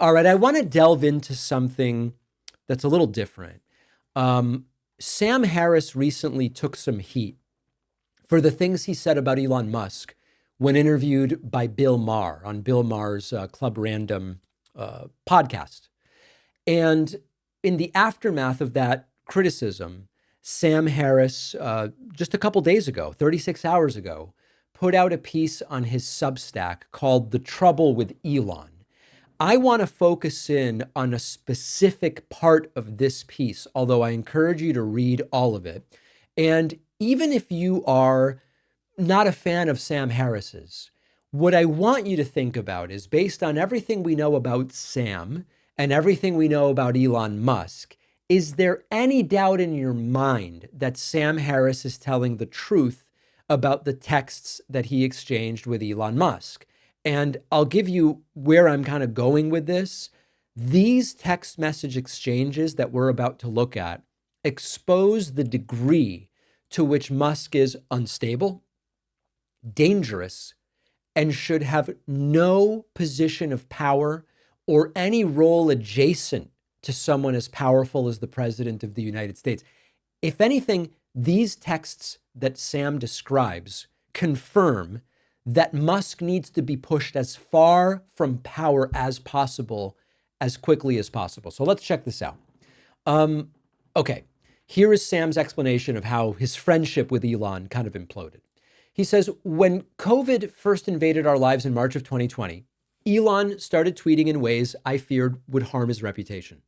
All right, I want to delve into something that's a little different. Sam Harris recently took some heat for the things he said about Elon Musk when interviewed by Bill Maher on Bill Maher's Club Random podcast. And in the aftermath of that criticism, Sam Harris, just a couple days ago, 36 hours ago, put out a piece on his Substack called The Trouble with Elon. I want to focus in on a specific part of this piece, although I encourage you to read all of it. And even if you are not a fan of Sam Harris's, what I want you to think about is, based on everything we know about Sam and everything we know about Elon Musk, is there any doubt in your mind that Sam Harris is telling the truth about the texts that he exchanged with Elon Musk? And I'll give you where I'm kind of going with this. These text message exchanges that we're about to look at expose the degree to which Musk is unstable, dangerous, and should have no position of power or any role adjacent to someone as powerful as the President of the United States. If anything, these texts that Sam describes confirm that Musk needs to be pushed as far from power as possible, as quickly as possible. So let's check this out. Okay, here is Sam's explanation of how his friendship with Elon kind of imploded. He says, when COVID first invaded our lives in March of 2020, Elon started tweeting in ways I feared would harm his reputation.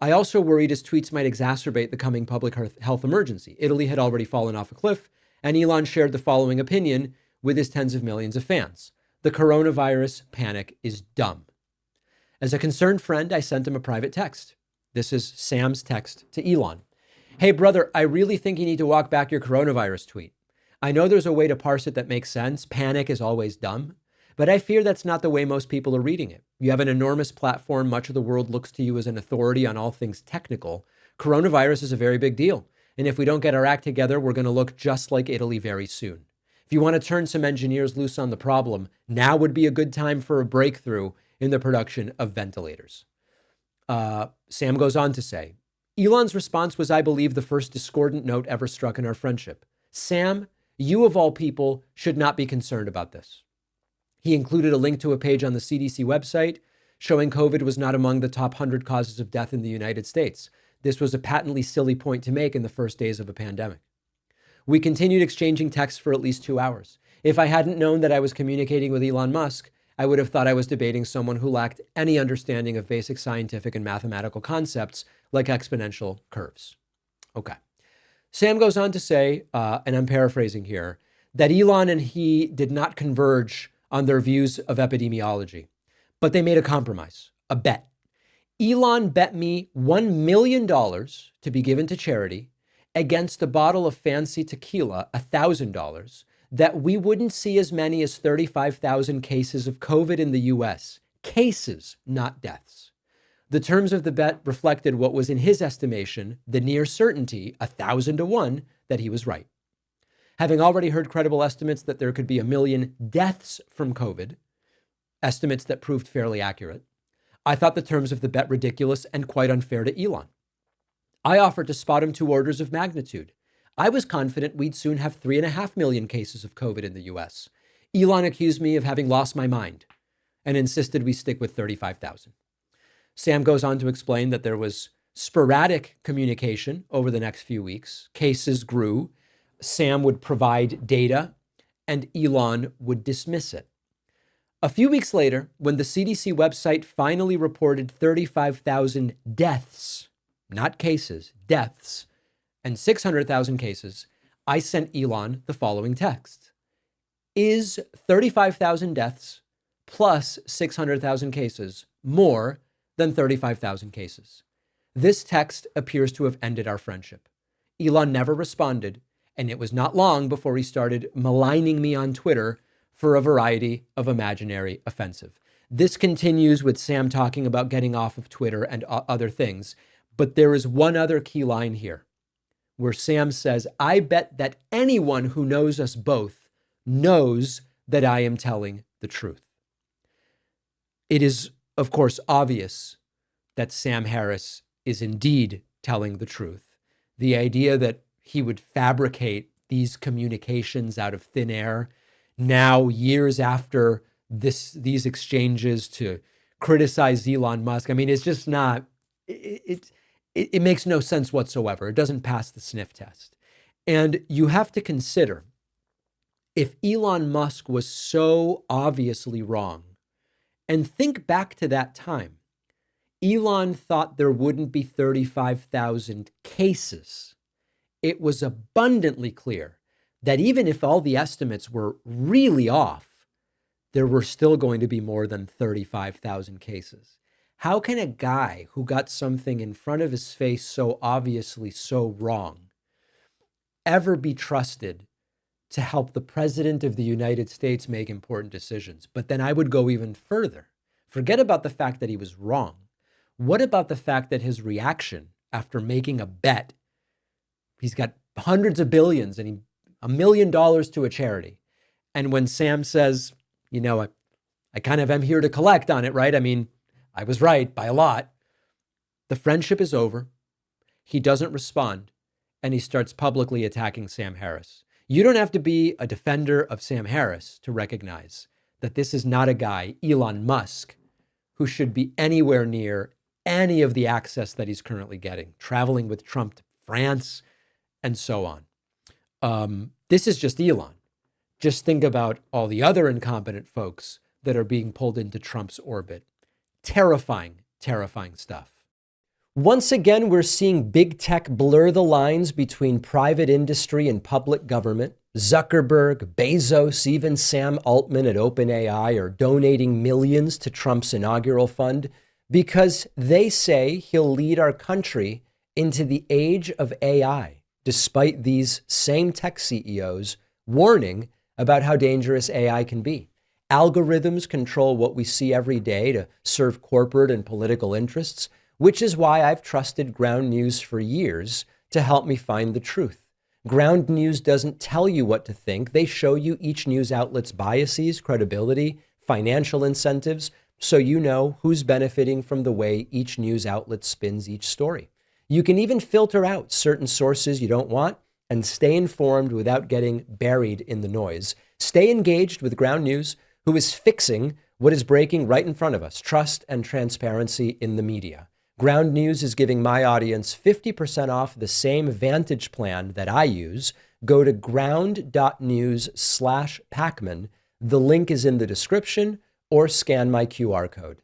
I also worried his tweets might exacerbate the coming public health emergency. Italy had already fallen off a cliff, and Elon shared the following opinion with his tens of millions of fans: the coronavirus panic is dumb. As a concerned friend, I sent him a private text. This is Sam's text to Elon. Hey, brother, I really think you need to walk back your coronavirus tweet. I know there's a way to parse it that makes sense. Panic is always dumb. But I fear that's not the way most people are reading it. You have an enormous platform. Much of the world looks to you as an authority on all things technical. Coronavirus is a very big deal. And if we don't get our act together, we're going to look just like Italy very soon. If you want to turn some engineers loose on the problem, now would be a good time for a breakthrough in the production of ventilators. Sam goes on to say, Elon's response was, I believe, the first discordant note ever struck in our friendship. Sam, you of all people should not be concerned about this. He included a link to a page on the CDC website showing COVID was not among the top 100 causes of death in the United States. This was a patently silly point to make in the first days of a pandemic. We continued exchanging texts for at least 2 hours. If I hadn't known that I was communicating with Elon Musk, I would have thought I was debating someone who lacked any understanding of basic scientific and mathematical concepts like exponential curves. Okay. Sam goes on to say, and I'm paraphrasing here, that Elon and he did not converge on their views of epidemiology, but they made a compromise, a bet. Elon bet me $1 million to be given to charity against a bottle of fancy tequila, $1,000, that we wouldn't see as many as 35,000 cases of COVID in the US. Cases, not deaths. The terms of the bet reflected what was in his estimation the near certainty, 1,000 to 1, that he was right. Having already heard credible estimates that there could be 1 million deaths from COVID, estimates that proved fairly accurate, I thought the terms of the bet ridiculous and quite unfair to Elon. I offered to spot him 2 orders of magnitude. I was confident we'd soon have 3.5 million cases of COVID in the US. Elon accused me of having lost my mind and insisted we stick with 35,000. Sam goes on to explain that there was sporadic communication over the next few weeks. Cases grew. Sam would provide data and Elon would dismiss it. A few weeks later, when the CDC website finally reported 35,000 deaths, not cases, deaths, and 600,000 cases, I sent Elon the following text. Is 35,000 deaths plus 600,000 cases more than 35,000 cases? This text appears to have ended our friendship. Elon never responded, and it was not long before he started maligning me on Twitter for a variety of imaginary offensive. This continues with Sam talking about getting off of Twitter and other things. But there is one other key line here where Sam says, I bet that anyone who knows us both knows that I am telling the truth. It is of course, obvious that Sam Harris is indeed telling the truth. The idea that he would fabricate these communications out of thin air now, years after these exchanges, to criticize Elon Musk, I mean, it's just not, it makes no sense whatsoever. It doesn't pass the sniff test. And you have to consider, if Elon Musk was so obviously wrong, and think back to that time, Elon thought there wouldn't be 35,000 cases. It was abundantly clear that even if all the estimates were really off, there were still going to be more than 35,000 cases. How can a guy who got something in front of his face so obviously so wrong ever be trusted to help the president of the United States make important decisions? But then I would go even further. Forget about the fact that he was wrong. What about the fact that his reaction after making a bet, he's got hundreds of billions and $1 million to a charity. And when Sam says, you know, I kind of am here to collect on it, right? I mean, I was right by a lot. The friendship is over. He doesn't respond, and he starts publicly attacking Sam Harris. You don't have to be a defender of Sam Harris to recognize that this is not a guy, Elon Musk, who should be anywhere near any of the access that he's currently getting, traveling with Trump to France and so on. This is just Elon. Just think about all the other incompetent folks that are being pulled into Trump's orbit. Terrifying, terrifying stuff. Once again, we're seeing big tech blur the lines between private industry and public government. Zuckerberg, Bezos, even Sam Altman at OpenAI are donating millions to Trump's inaugural fund because they say he'll lead our country into the age of AI, despite these same tech CEOs warning about how dangerous AI can be. Algorithms control what we see every day to serve corporate and political interests, which is why I've trusted Ground News for years to help me find the truth. Ground News doesn't tell you what to think. They show you each news outlet's biases, credibility, financial incentives, so you know who's benefiting from the way each news outlet spins each story. You can even filter out certain sources you don't want and stay informed without getting buried in the noise. Stay engaged with Ground News, who is fixing what is breaking right in front of us: trust and transparency in the media. Ground News is giving my audience 50% off the same Vantage plan that I use. Go to ground.news/Pacman. The link is in the description, or scan my QR code.